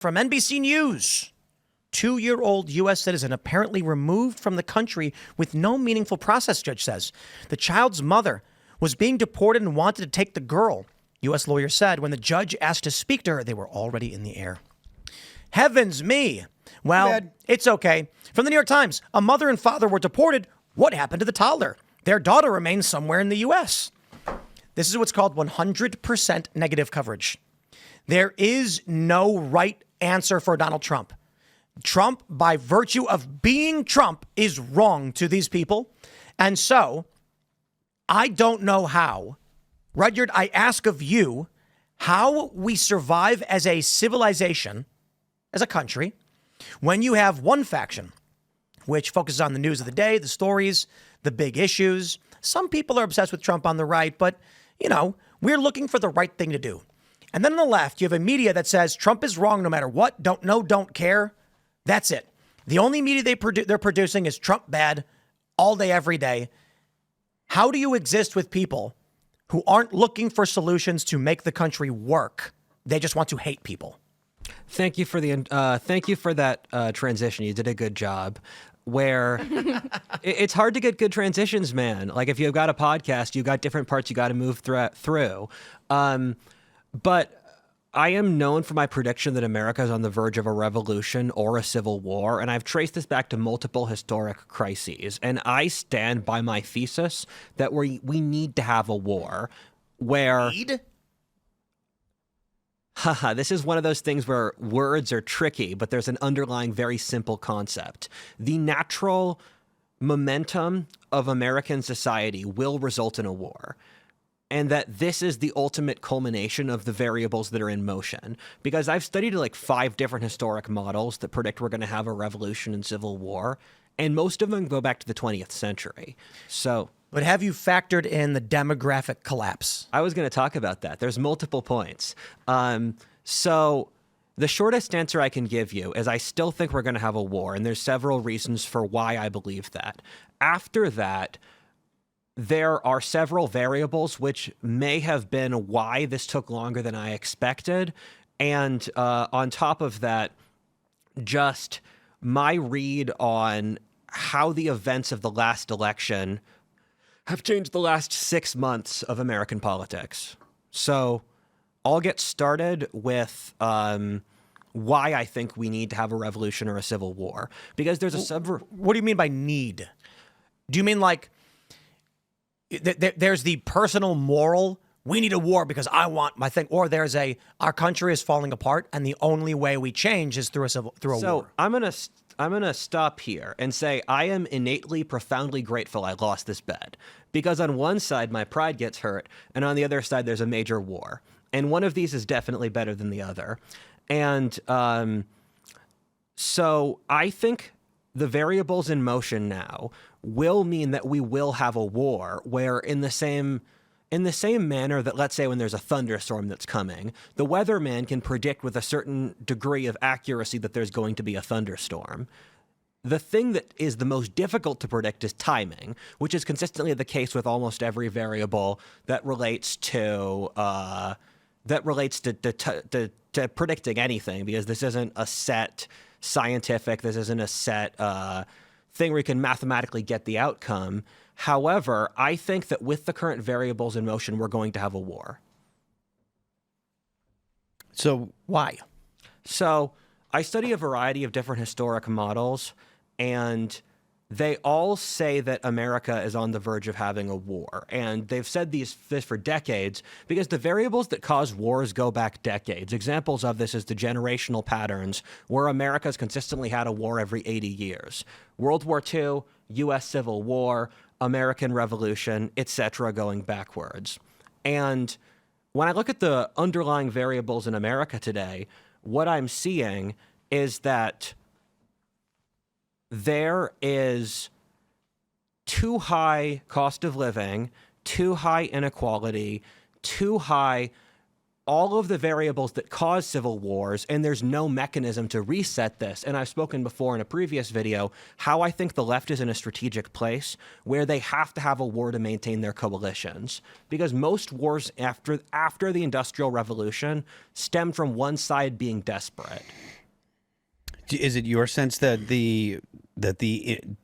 From NBC News, 2-year-old U.S. citizen apparently removed from the country with no meaningful process, judge says. The child's mother was being deported and wanted to take the girl. U.S. lawyer said when the judge asked to speak to her, they were already in the air. Heavens me. Well, it's okay. From the New York Times, a mother and father were deported. What happened to the toddler? Their daughter remains somewhere in the U.S. This is what's called 100% negative coverage. There is no right answer for Donald Trump. Trump, by virtue of being Trump, is wrong to these people. And so I don't know how. Rudyard, I ask of you how we survive as a civilization, as a country, when you have one faction, which focuses on the news of the day, the stories, the big issues. Some people are obsessed with Trump on the right, but, we're looking for the right thing to do. And then on the left, you have a media that says Trump is wrong no matter what, don't know, don't care. That's it. The only media they're producing is Trump bad all day, every day. How do you exist with people who aren't looking for solutions to make the country work? They just want to hate people. Thank you for that transition. You did a good job. Where it's hard to get good transitions, man. Like if you've got a podcast, you've got different parts you got to move through. But I am known for my prediction that America is on the verge of a revolution or a civil war, and I've traced this back to multiple historic crises. And I stand by my thesis that we need to have a war where... Haha, this is one of those things where words are tricky, but there's an underlying very simple concept. The natural momentum of American society will result in a war. And that this is the ultimate culmination of the variables that are in motion. Because I've studied like 5 different historic models that predict we're going to have a revolution and civil war, and most of them go back to the 20th century. But have you factored in the demographic collapse? I was going to talk about that. There's multiple points. So the shortest answer I can give you is I still think we're going to have a war, and there's several reasons for why I believe that. After that, there are several variables which may have been why this took longer than I expected. And on top of that, just my read on how the events of the last election have changed the last 6 months of American politics. So I'll get started with why I think we need to have a revolution or a civil war. Because there's What do you mean by need? Do you mean like there's the personal moral, we need a war because I want my thing, or there's our country is falling apart and the only way we change is through a war? So I'm gonna stop here and say I am innately, profoundly grateful I lost this bet. Because on one side, my pride gets hurt, and on the other side, there's a major war. And one of these is definitely better than the other. And so I think the variables in motion now will mean that we will have a war where in the same manner that, let's say, when there's a thunderstorm that's coming, the weatherman can predict with a certain degree of accuracy that there's going to be a thunderstorm. The thing that is the most difficult to predict is timing, which is consistently the case with almost every variable that relates to predicting anything, because this isn't a set scientific, this isn't a set thing where you can mathematically get the outcome. However, I think that with the current variables in motion, we're going to have a war. So why? So I study a variety of different historic models, and they all say that America is on the verge of having a war. And they've said this for decades because the variables that cause wars go back decades. Examples of this is the generational patterns where America's consistently had a war every 80 years. World War II, U.S. Civil War, American Revolution, etc., going backwards. And when I look at the underlying variables in America today, what I'm seeing is that there is too high cost of living, too high inequality, too high all of the variables that cause civil wars, and there's no mechanism to reset this. And I've spoken before in a previous video how I think the left is in a strategic place where they have to have a war to maintain their coalitions. Because most wars after the Industrial Revolution stem from one side being desperate. Is it your sense that the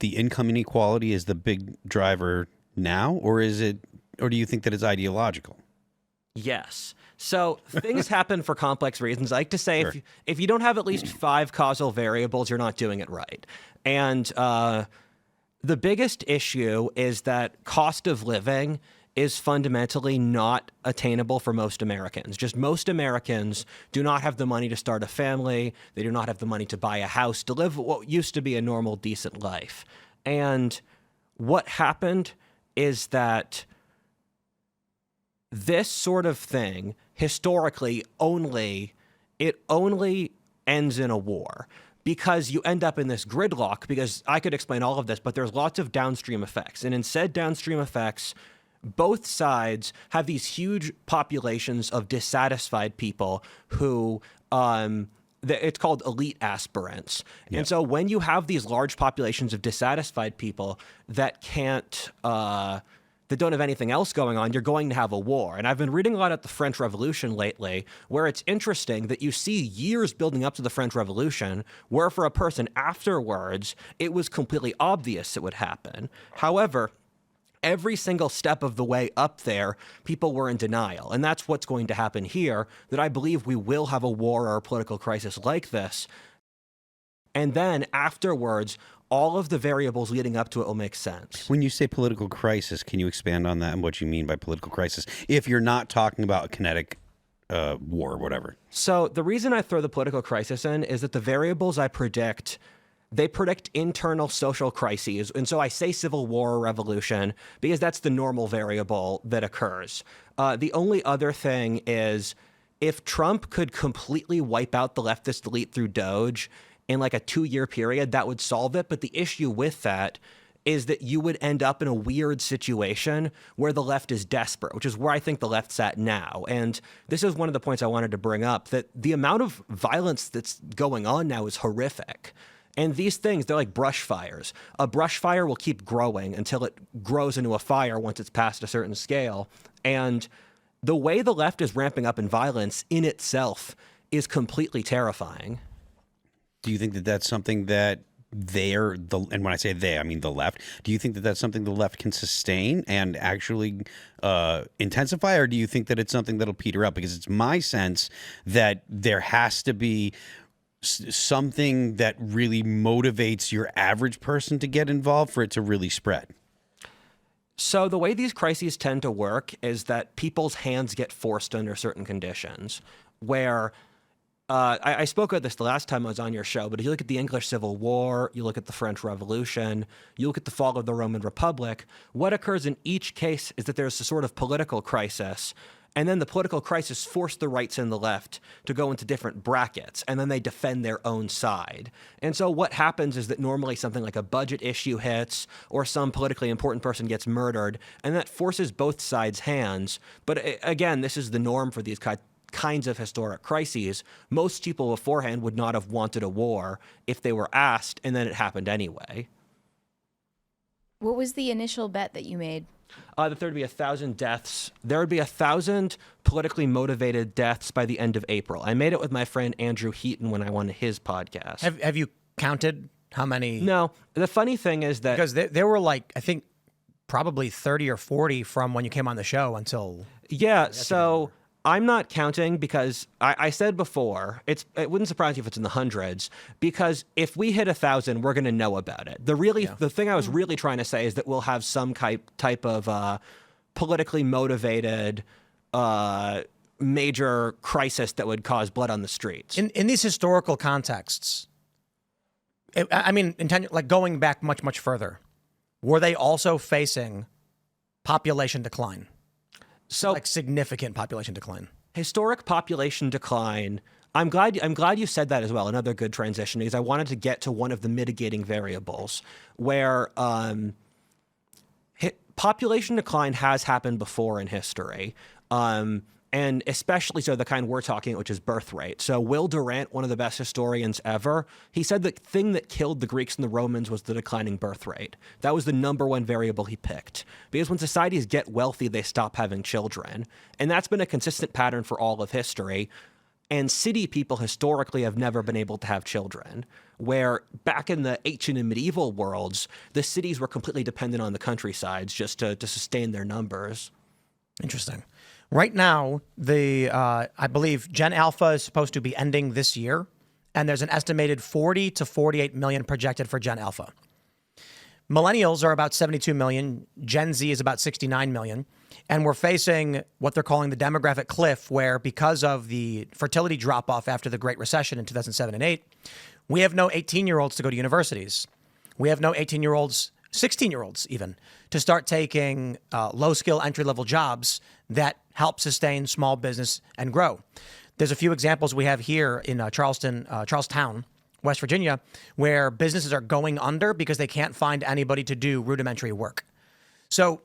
income inequality is the big driver now, or do you think that it's ideological? Yes. So things happen for complex reasons. I like to say, Sure. if you don't have at least 5 causal variables, you're not doing it right. And the biggest issue is that cost of living is fundamentally not attainable for most Americans. Just most Americans do not have the money to start a family. They do not have the money to buy a house, to live what used to be a normal, decent life. And what happened is that this sort of thing, historically, only ends in a war, because you end up in this gridlock. Because I could explain all of this, but there's lots of downstream effects. And in said downstream effects, both sides have these huge populations of dissatisfied people who it's called elite aspirants. Yep. And so when you have these large populations of dissatisfied people that can't that don't have anything else going on, you're going to have a war. And I've been reading a lot about the French Revolution lately, where it's interesting that you see years building up to the French Revolution, where for a person afterwards, it was completely obvious it would happen. However, every single step of the way up there, people were in denial. And that's what's going to happen here, that I believe we will have a war or a political crisis like this. And then afterwards, all of the variables leading up to it will make sense. When you say political crisis, can you expand on that and what you mean by political crisis, if you're not talking about a kinetic war or whatever? So the reason I throw the political crisis in is that the variables I predict, they predict internal social crises. And so I say civil war or revolution because that's the normal variable that occurs. The only other thing is, if Trump could completely wipe out the leftist elite through Doge in like a 2-year period, that would solve it. But the issue with that is that you would end up in a weird situation where the left is desperate, which is where I think the left's at now. And this is one of the points I wanted to bring up, that the amount of violence that's going on now is horrific. And these things, they're like brush fires. A brush fire will keep growing until it grows into a fire once it's past a certain scale. And the way the left is ramping up in violence in itself is completely terrifying. Do you think that that's something that and when I say they, I mean the left, do you think that that's something the left can sustain and actually intensify, or do you think that it's something that'll peter out? Because it's my sense that there has to be something that really motivates your average person to get involved for it to really spread. So the way these crises tend to work is that people's hands get forced under certain conditions, where I spoke about this the last time I was on your show, but if you look at the English Civil War, you look at the French Revolution, you look at the fall of the Roman Republic, what occurs in each case is that there's a sort of political crisis, and then the political crisis forced the rights and the left to go into different brackets, and then they defend their own side. And so what happens is that normally something like a budget issue hits, or some politically important person gets murdered, and that forces both sides' hands. But again, this is the norm for these kinds of historic crises. Most people beforehand would not have wanted a war if they were asked, and then it happened anyway. What was the initial bet that you made? That there would be 1,000 deaths. There would be 1,000 politically motivated deaths by the end of April. I made it with my friend Andrew Heaton when I won his podcast. Have you counted how many? No. The funny thing is that... Because there were like, I think, probably 30 or 40 from when you came on the show until... Yeah, so... I'm not counting because I said before, it wouldn't surprise you if it's in the hundreds, because if we hit 1,000, we're going to know about it. The thing I was really trying to say is that we'll have some type of politically motivated major crisis that would cause blood on the streets. In these historical contexts, like going back much, much further, were they also facing population decline? So, like significant population decline. Historic population decline. I'm glad you said that as well. Another good transition, because I wanted to get to one of the mitigating variables where population decline has happened before in history. And and especially so the kind we're talking about, which is birth rate. So Will Durant, one of the best historians ever, he said the thing that killed the Greeks and the Romans was the declining birth rate. That was the number one variable he picked. Because when societies get wealthy, they stop having children. And that's been a consistent pattern for all of history. And city people historically have never been able to have children, where back in the ancient and medieval worlds, the cities were completely dependent on the countrysides just to sustain their numbers. Interesting. Right now, I believe Gen Alpha is supposed to be ending this year, and there's an estimated 40 to 48 million projected for Gen Alpha. Millennials are about 72 million. Gen Z is about 69 million. And we're facing what they're calling the demographic cliff, where because of the fertility drop-off after the Great Recession in 2007 and 8, we have no 18-year-olds to go to universities. We have no 18-year-olds, 16-year-olds even, to start taking low-skill entry-level jobs that help sustain small business and grow. There's a few examples we have here in Charlestown, West Virginia, where businesses are going under because they can't find anybody to do rudimentary work. So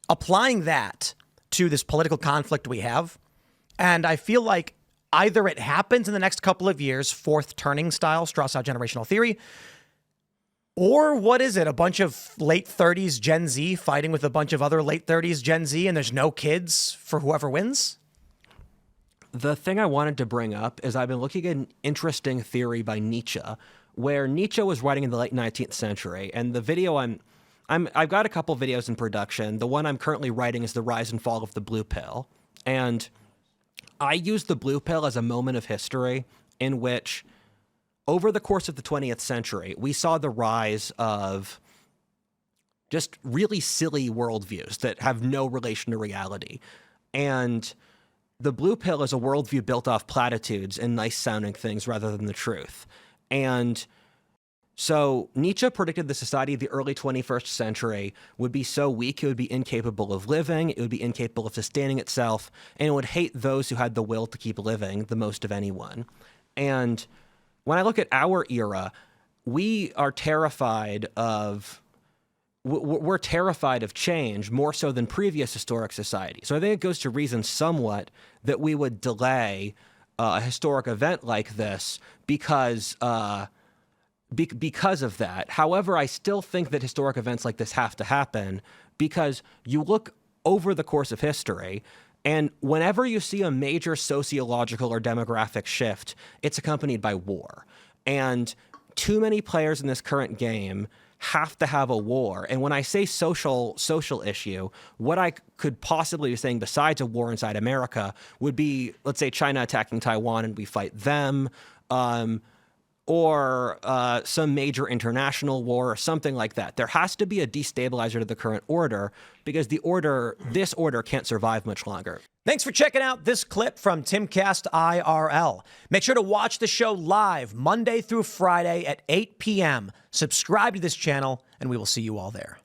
applying that to this political conflict we have, and I feel like either it happens in the next couple of years, fourth turning style, Strauss-out generational theory, or what is it? A bunch of late 30s Gen Z fighting with a bunch of other late 30s Gen Z, and there's no kids for whoever wins? The thing I wanted to bring up is I've been looking at an interesting theory by Nietzsche, where Nietzsche was writing in the late 19th century. And the video I've got a couple videos in production. The one I'm currently writing is The Rise and Fall of the Blue Pill. And I use the blue pill as a moment of history in which, over the course of the 20th century, we saw the rise of just really silly worldviews that have no relation to reality. And the blue pill is a worldview built off platitudes and nice sounding things rather than the truth. And so Nietzsche predicted the society of the early 21st century would be so weak it would be incapable of living, it would be incapable of sustaining itself, and it would hate those who had the will to keep living the most of anyone. And when I look at our era, we are terrified of we're terrified of change more so than previous historic societies. So I think it goes to reason somewhat that we would delay a historic event like this because of that. However, I still think that historic events like this have to happen because you look over the course of history, and whenever you see a major sociological or demographic shift, it's accompanied by war. And too many players in this current game have to have a war. And when I say social issue, what I could possibly be saying besides a war inside America would be, let's say, China attacking Taiwan and we fight them, or some major international war or something like that. There has to be a destabilizer to the current order because this order can't survive much longer. Thanks for checking out this clip from Timcast IRL. Make sure to watch the show live Monday through Friday at 8 p.m. Subscribe to this channel, and we will see you all there.